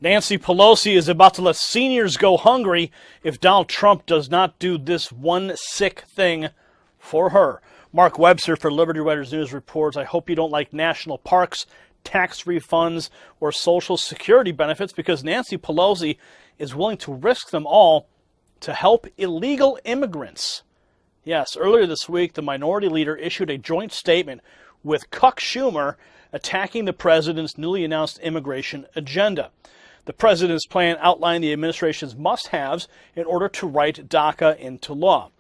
Nancy Pelosi is about to let seniors go hungry if Donald Trump does not do this one sick thing for her. Mark Webster for Liberty Writers News reports, I hope you don't like national parks, tax refunds, or Social Security benefits because Nancy Pelosi is willing to risk them all to help illegal immigrants. Yes, earlier this week, the minority leader issued a joint statement with Chuck Schumer attacking the president's newly announced immigration agenda. The president's plan outlined the administration's must-haves in order to write DACA into law.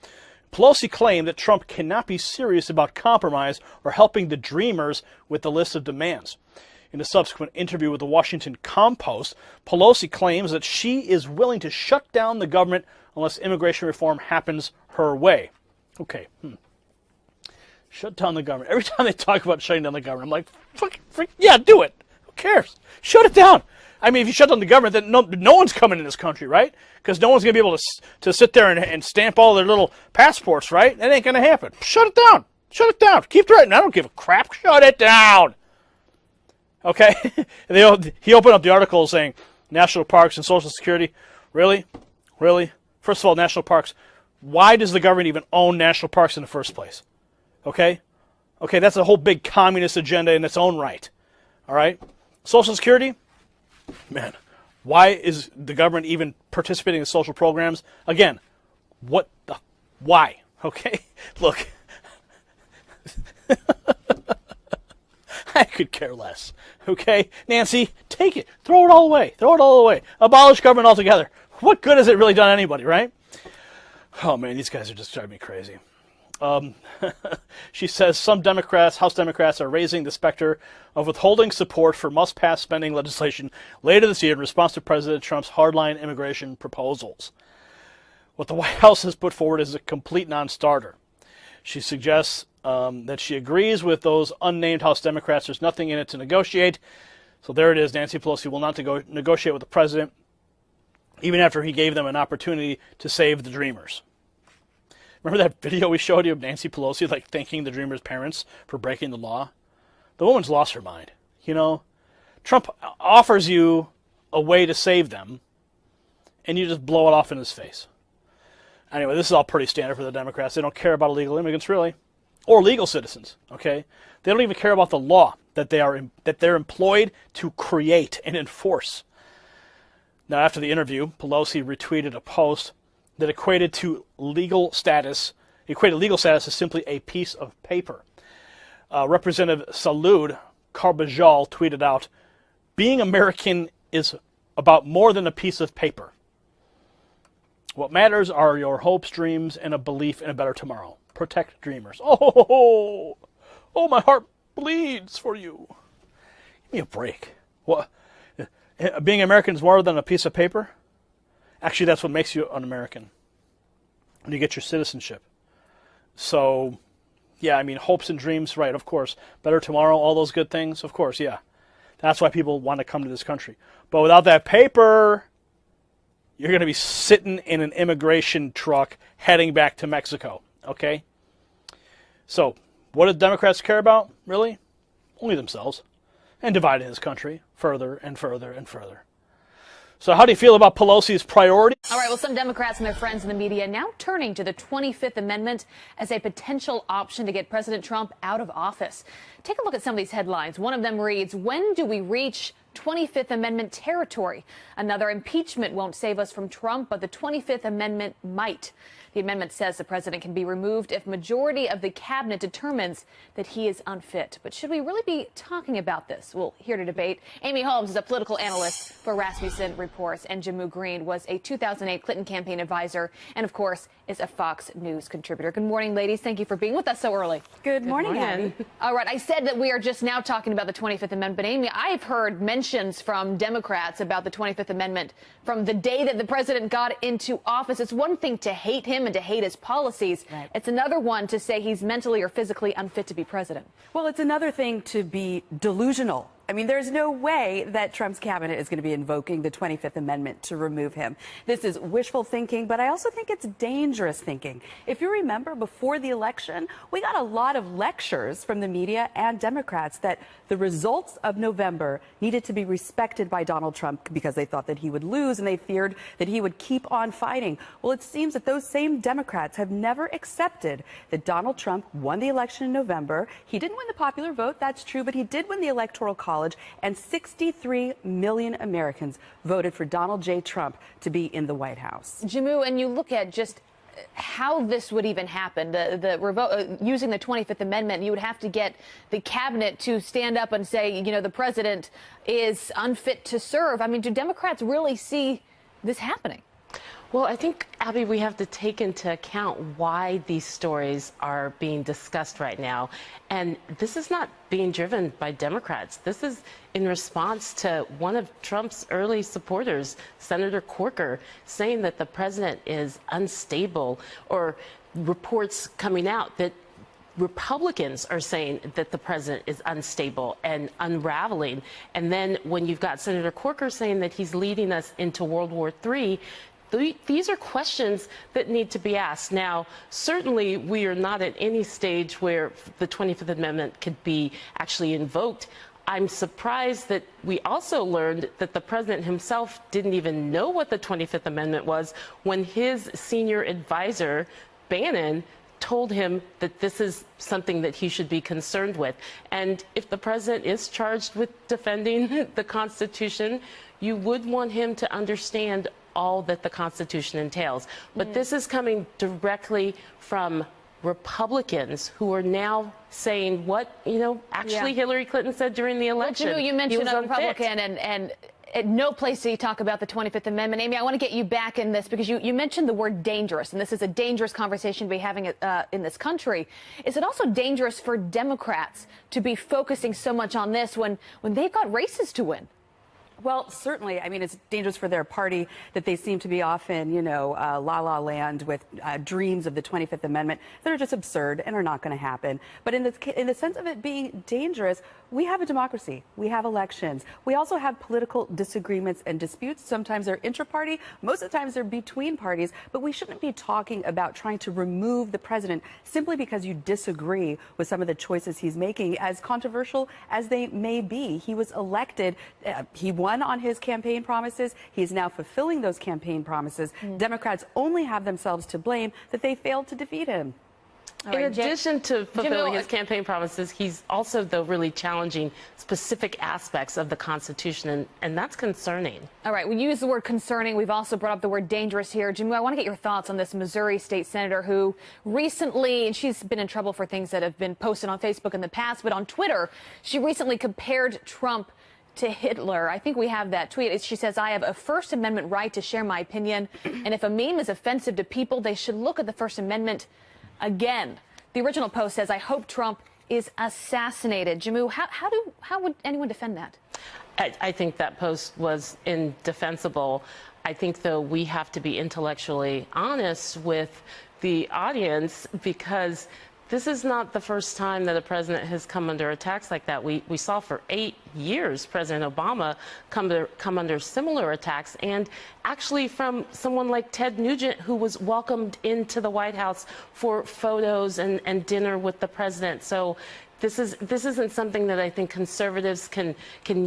Pelosi claimed that Trump cannot be serious about compromise or helping the Dreamers with the list of demands. In a subsequent interview with the Washington Compost, Pelosi claims that she is willing to shut down the government unless immigration reform happens her way. Okay. Shut down the government. Every time they talk about shutting down the government, I'm like, yeah, do it. Who cares? Shut it down. I mean, if you shut down the government, then no one's coming in this country, right? Because no one's going to be able to sit there and stamp all their little passports, right? That ain't going to happen. Shut it down. Shut it down. Keep threatening. I don't give a crap. Shut it down. Okay? He opened up the article saying, national parks and Social Security. Really? Really? First of all, national parks. Why does the government even own national parks in the first place? Okay? Okay, that's a whole big communist agenda in its own right. All right? Social Security? Man, why is the government even participating in social programs? Again, why? Okay? Look, I could care less. Okay? Nancy, take it. Throw it all away. Throw it all away. Abolish government altogether. What good has it really done anybody, right? Oh, man, these guys are just driving me crazy. She says some Democrats, House Democrats, are raising the specter of withholding support for must-pass spending legislation later this year in response to President Trump's hardline immigration proposals. What the White House has put forward is a complete non-starter. She suggests that she agrees with those unnamed House Democrats. There's nothing in it to negotiate. So there it is. Nancy Pelosi will not negotiate with the president, even after he gave them an opportunity to save the Dreamers. Remember that video we showed you of Nancy Pelosi, like, thanking the Dreamers' parents for breaking the law? The woman's lost her mind. You know, Trump offers you a way to save them, and you just blow it off in his face. Anyway, this is all pretty standard for the Democrats. They don't care about illegal immigrants, really, or legal citizens, okay? They don't even care about the law that they're employed to create and enforce. Now, after the interview, Pelosi retweeted a post that equated legal status as simply a piece of paper. Representative Salud Carbajal tweeted out, "Being American is about more than a piece of paper. What matters are your hopes, dreams, and a belief in a better tomorrow. Protect dreamers." Oh, my heart bleeds for you. Give me a break. What? Being American is more than a piece of paper? Actually, that's what makes you an American, when you get your citizenship. So, yeah, I mean, hopes and dreams, right, of course. Better tomorrow, all those good things, of course, yeah. That's why people want to come to this country. But without that paper, you're going to be sitting in an immigration truck heading back to Mexico, okay? So, what do Democrats care about, really? Only themselves. And dividing this country further and further and further. So how do you feel about Pelosi's priority? All right, well, some Democrats and their friends in the media now turning to the 25th Amendment as a potential option to get President Trump out of office. Take a look at some of these headlines. One of them reads, "When do we reach 25th Amendment territory?" Another, "Impeachment won't save us from Trump, but the 25th Amendment might." The amendment says the president can be removed if majority of the cabinet determines that he is unfit. But should we really be talking about this? Well, here to debate, Amy Holmes is a political analyst for Rasmussen Reports, and Jamu Green was a 2008 Clinton campaign advisor and, of course, is a Fox News contributor. Good morning, ladies. Thank you for being with us so early. Good morning, Abby. All right, I said that we are just now talking about the 25th Amendment, but Amy, I've heard mentions from Democrats about the 25th Amendment from the day that the president got into office. It's one thing to hate him and to hate his policies. Right. It's another one to say he's mentally or physically unfit to be president. Well, it's another thing to be delusional I mean, there's no way that Trump's cabinet is going to be invoking the 25th Amendment to remove him. This is wishful thinking, but I also think it's dangerous thinking. If you remember, before the election, we got a lot of lectures from the media and Democrats that the results of November needed to be respected by Donald Trump because they thought that he would lose and they feared that he would keep on fighting. Well, it seems that those same Democrats have never accepted that Donald Trump won the election in November. He didn't win the popular vote, that's true, but he did win the Electoral College. And 63 million Americans voted for Donald J. Trump to be in the White House. Jamu, and you look at just how this would even happen, using the 25th Amendment, you would have to get the cabinet to stand up and say, you know, the president is unfit to serve. I mean, do Democrats really see this happening? Well, I think, Abby, we have to take into account why these stories are being discussed right now. And this is not being driven by Democrats. This is in response to one of Trump's early supporters, Senator Corker, saying that the president is unstable, or reports coming out that Republicans are saying that the president is unstable and unraveling. And then when you've got Senator Corker saying that he's leading us into World War III, these are questions that need to be asked. Now, certainly we are not at any stage where the 25th Amendment could be actually invoked. I'm surprised that we also learned that the president himself didn't even know what the 25th Amendment was when his senior advisor, Bannon, told him that this is something that he should be concerned with. And if the president is charged with defending the Constitution, you would want him to understand all that the Constitution entails. But this is coming directly from Republicans who are now saying what, you know, actually Hillary Clinton said during the election. Well, Jamu, you mentioned a Republican, and at no place do you talk about the 25th Amendment. Amy, I want to get you back in this because you mentioned the word dangerous, and this is a dangerous conversation to be having in this country. Is it also dangerous for Democrats to be focusing so much on this when they've got races to win? Well, certainly. I mean, it's dangerous for their party that they seem to be off in, you know, la-la land with dreams of the 25th Amendment that are just absurd and are not going to happen. But in the sense of it being dangerous, we have a democracy. We have elections. We also have political disagreements and disputes. Sometimes they're intra-party. Most of the times they're between parties. But we shouldn't be talking about trying to remove the president simply because you disagree with some of the choices he's making, as controversial as they may be. He was elected. He won on his campaign promises. He's now fulfilling those campaign promises. Democrats only have themselves to blame that they failed to defeat him. In addition to fulfilling his campaign promises, he's also, though, really challenging specific aspects of the Constitution, and that's concerning. All right, we use the word concerning. We've also brought up the word dangerous here. Jamu, I want to get your thoughts on this Missouri state senator who recently, and she's been in trouble for things that have been posted on Facebook in the past, but on Twitter, she recently compared Trump to Hitler. I think we have that tweet. She says, I have a First Amendment right to share my opinion, and if a meme is offensive to people, they should look at the First Amendment again. The original post says, I hope Trump is assassinated. Jamu, how would anyone defend that? I think that post was indefensible. I think, though, we have to be intellectually honest with the audience, because this is not the first time that a president has come under attacks like that. We saw for 8 years President Obama come under similar attacks, and actually from someone like Ted Nugent, who was welcomed into the White House for photos and dinner with the president. So this isn't something that I think conservatives can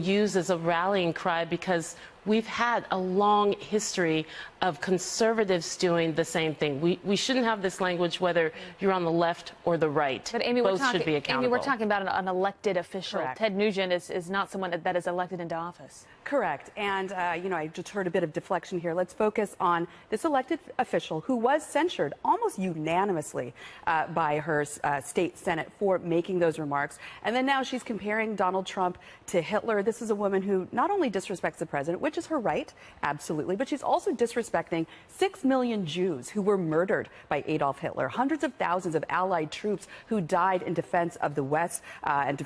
use as a rallying cry, because we've had a long history of conservatives doing the same thing. We shouldn't have this language whether you're on the left or the right. But Amy, both should be accountable. Amy, we're talking about an elected official. Correct. Ted Nugent is not someone that is elected into office. Correct. And, you know, I just heard a bit of deflection here. Let's focus on this elected official who was censured almost unanimously by her state Senate for making those remarks. And then now she's comparing Donald Trump to Hitler. This is a woman who not only disrespects the president, which which is her right, absolutely. But she's also disrespecting 6 million Jews who were murdered by Adolf Hitler, hundreds of thousands of Allied troops who died in defense of the West and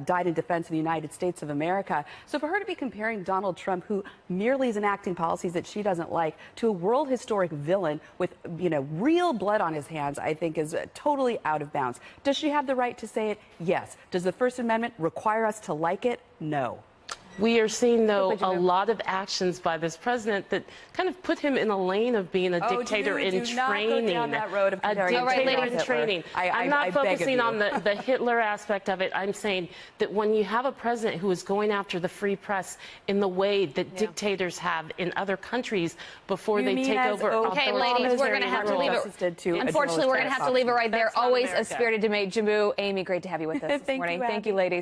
died in defense of the United States of America. So for her to be comparing Donald Trump, who merely is enacting policies that she doesn't like, to a world historic villain with, real blood on his hands, I think is totally out of bounds. Does she have the right to say it? Yes. Does the First Amendment require us to like it? No. We are seeing, though, a lot of actions by this president that kind of put him in a lane of being a dictator in training. Not go down that road of a dictator in training. I'm not focusing on the Hitler aspect of it. I'm saying that when you have a president who is going after the free press in the way that dictators have in other countries before they take over. Okay, ladies, we're going to have to leave it. Unfortunately, we're going to have to leave it right there. Always a spirited debate. Jammu, Amy, great to have you with us this morning. Thank you, ladies.